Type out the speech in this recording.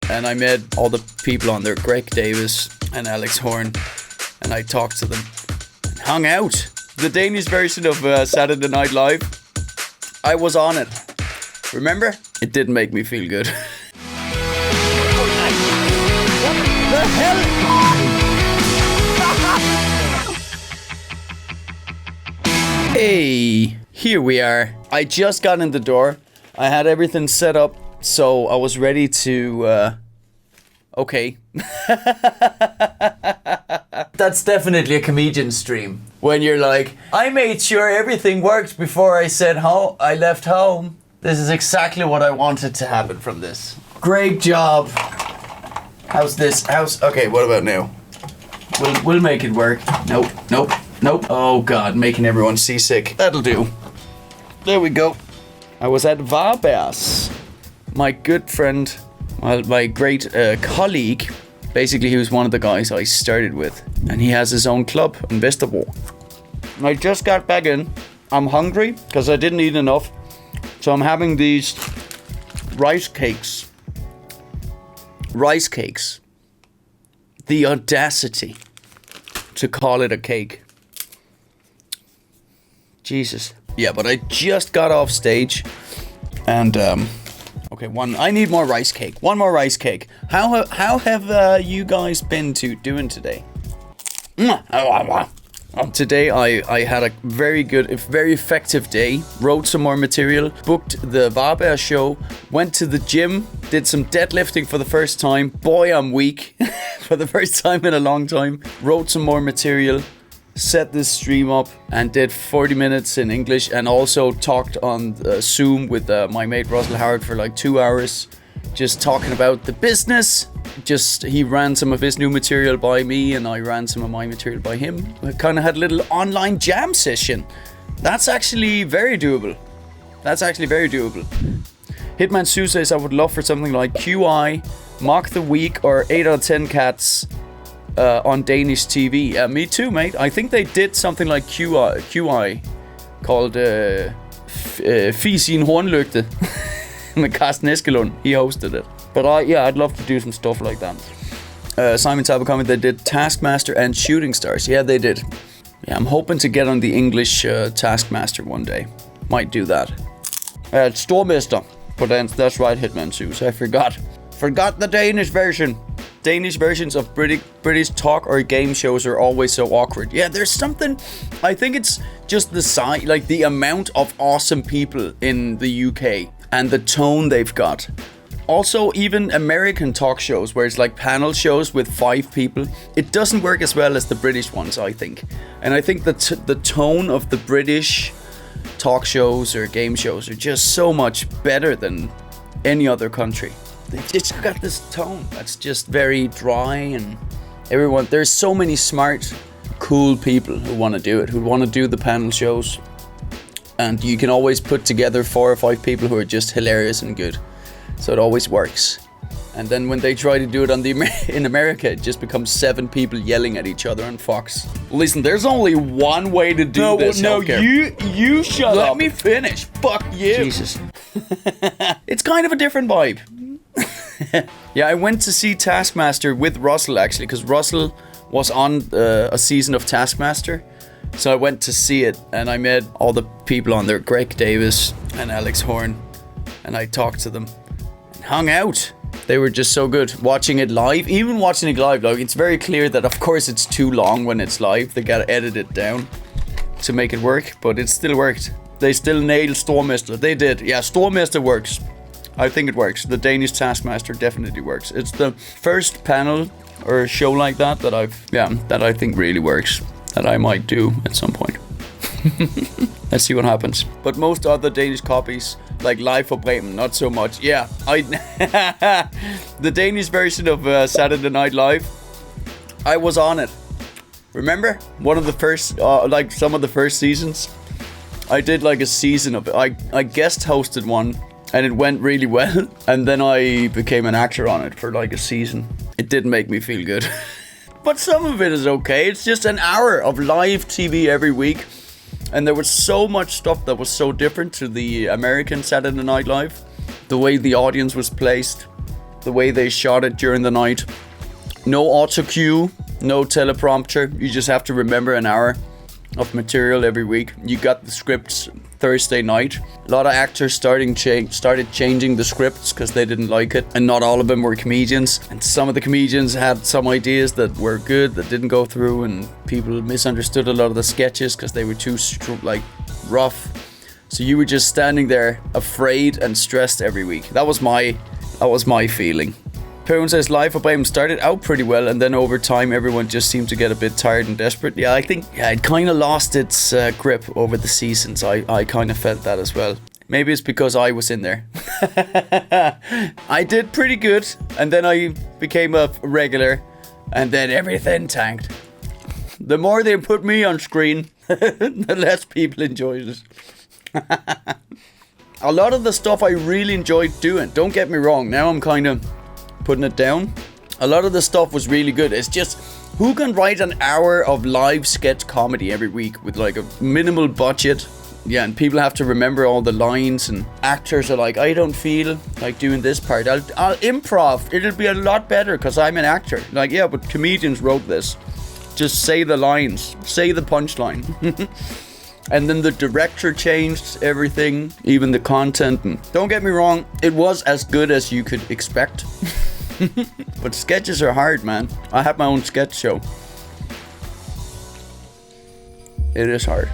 and I met all the people on there, Greg Davis and Alex Horn, and I talked to them and hung out. The Danish version of Saturday Night Live, I was on it. Remember? It didn't make me feel good. What the hell? Hey, here we are. I just got in the door. I had everything set up, so I was ready to, okay. That's definitely a comedian stream. When you're like, I made sure everything worked before I left home. This is exactly what I wanted to happen from this. Great job. How's this? Okay, what about now? We'll make it work. Nope. Oh God, making everyone seasick. That'll do. There we go. I was at Varberg's. My good friend, my great colleague, basically he was one of the guys I started with. And he has his own club in Vesterborg. And I just got back in. I'm hungry because I didn't eat enough. So I'm having these rice cakes. Rice cakes. The audacity to call it a cake. Jesus. Yeah, but I just got off stage. And, okay, I need more rice cake. One more rice cake. How have you guys been doing today? Today I had a very effective day. Wrote some more material. Booked the Varberg show. Went to the gym. Did some deadlifting for the first time. Boy, I'm weak. For the first time in a long time. Wrote some more material. Set this stream up and did 40 minutes in English, and also talked on Zoom with my mate Russell Howard for like 2 hours, just talking about the business. He ran some of his new material by me, and I ran some of my material by him. We kind of had a little online jam session. That's actually very doable. Hitman Sue says I would love for something like QI, Mock the Week, or 8 out of 10 Cats on Danish TV. Me too, mate. I think they did something like QI called Fis i en hornlygte with Carsten Eskelund. He hosted it. But I'd love to do some stuff like that. Simon Talbot commented they did Taskmaster and Shooting Stars. Yeah, they did. Yeah, I'm hoping to get on the English Taskmaster one day. Might do that. Stormester. But that's right, Hitman Zeus. I forgot the Danish version. Danish versions of British talk or game shows are always so awkward. Yeah, there's something. I think it's just the size, like the amount of awesome people in the UK and the tone they've got. Also, even American talk shows where it's like panel shows with 5 people, it doesn't work as well as the British ones, I think. And I think that the tone of the British talk shows or game shows are just so much better than any other country. It's got this tone that's just very dry, and there's so many smart, cool people who want to do it, who want to do the panel shows. And you can always put together 4 or 5 people who are just hilarious and good. So it always works. And then when they try to do it in America, it just becomes 7 people yelling at each other on Fox. Listen, there's only one way to do this. No, you shut up. Let me finish. Fuck you. Jesus. It's kind of a different vibe. Yeah, I went to see Taskmaster with Russell actually, because Russell was on a season of Taskmaster. So I went to see it, and I met all the people on there, Greg Davis and Alex Horn, and I talked to them and hung out. They were just so good. Watching it live, like, it's very clear that of course it's too long when it's live. They gotta edit it down to make it work, but it still worked. They still nailed Stormester. They did. Yeah, Stormester works. I think it works. The Danish Taskmaster definitely works. It's the first panel or show like that that I think really works. That I might do at some point. Let's see what happens. But most other Danish copies, like Live for Bremen, not so much. Yeah, the Danish version of Saturday Night Live, I was on it. Remember? One of the first, some of the first seasons. I did like a season of it. I guest hosted one. And it went really well. And then I became an actor on it for like a season. It didn't make me feel good. But some of it is okay. It's just an hour of live TV every week. And there was so much stuff that was so different to the American Saturday Night Live. The way the audience was placed. the way they shot it during the night. No auto cue, no teleprompter. You just have to remember an hour of material every week. You got the scripts Thursday night. A lot of actors started changing the scripts because they didn't like it, and not all of them were comedians. And some of the comedians had some ideas that were good that didn't go through, and people misunderstood a lot of the sketches because they were too rough. So you were just standing there, afraid and stressed every week. That was my feeling. Perun says Live for Bremen started out pretty well, and then over time everyone just seemed to get a bit tired and desperate. Yeah, I think it kind of lost its grip over the seasons. I kind of felt that as well. Maybe it's because I was in there. I did pretty good, and then I became a regular, and then everything tanked. The more they put me on screen, the less people enjoyed it. A lot of the stuff I really enjoyed doing, don't get me wrong, now I'm kind of putting it down. A lot of the stuff was really good. It's just, who can write an hour of live sketch comedy every week with like a minimal budget? Yeah, and people have to remember all the lines, and actors are like, I don't feel like doing this part. I'll improv. It'll be a lot better because I'm an actor. Like, yeah, but comedians wrote this. Just say the lines. Say the punchline. And then the director changed everything, even the content. And don't get me wrong, it was as good as you could expect. But sketches are hard, man. I have my own sketch show. It is hard.